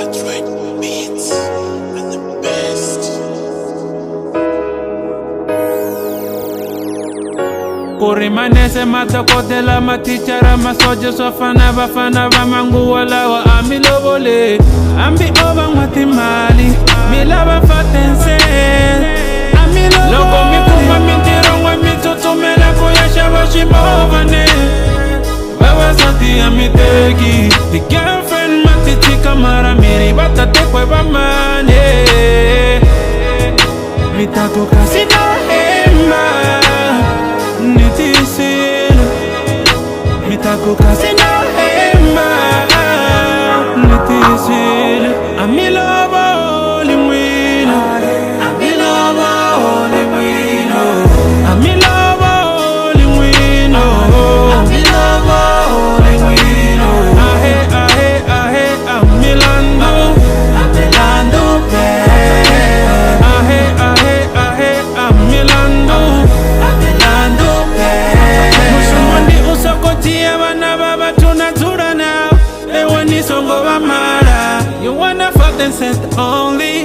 Patrick Beats and the best. Kurimanese matokotela matichara masoje sofana bafana bamangu wala amilobole ambi oba matimali milaba fatense amilobole loko mikuma mintirongwa mitutumela kuyasha bashimobane baba sati amiteki the girlfriend matichika mara miri batate kwe bamane mitako kasina hema mitako kasina hema nitisile amilobo limwino amilobo limwino amilobo limwino amilobo limwino ahe ahe ahe amilando amilando pe ahe ahe ahe amilando amilando pe mushumani usokotia bana baba tunazura now ewani songo bamara you wanna fuck and set only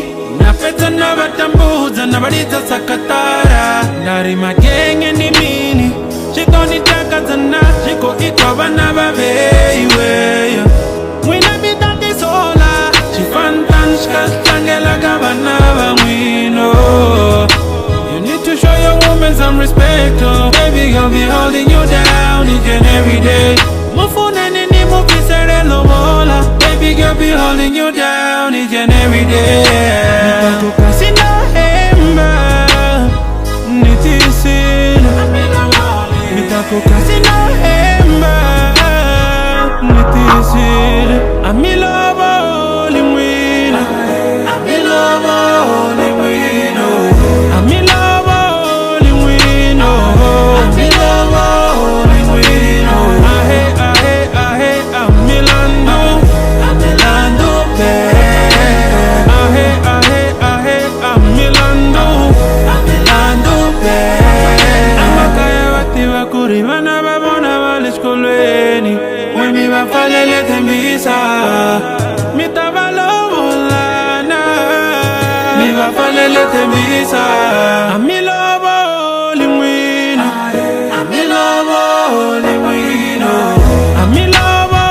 na peta na batambuza na barita sakatara ndari magenge ni mini chiko ni takazana chiko ikwa bana babeiwe mwina bitati sola chifantan shkastangela kabana bamwino. You need to show your woman some respect, oh baby, I'll be holding you down each and every day. Mufuneni ni mukisere lomola, baby girl be holding you down each and every day. Mitako kasina hemba, nitisila. Mitako kasina hemba, nitisila. Amilobo limwino, amilobo limwino, amilobo limwino, amilobo limwino. Ahe ahe ahe amilando, amilando pe. Ahe ahe ahe amilando, amilando pe. Amakaya wati wakuri bana babona balishkolweni, wemi bafalele tembisa, mitabalobolana, mi bafalele tembisa. Amilobo limwino, amilobo limwino, amilobo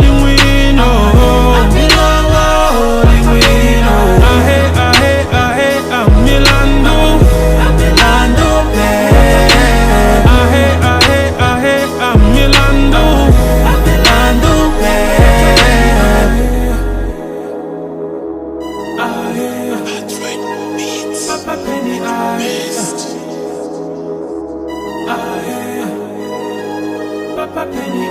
limwino, amilobo limwino. Ahe ahe ahe amilando, amilando pe. Ahe ahe ahe amilando, amilando pe. Patrick Beats Papa Penny best. Papa Penny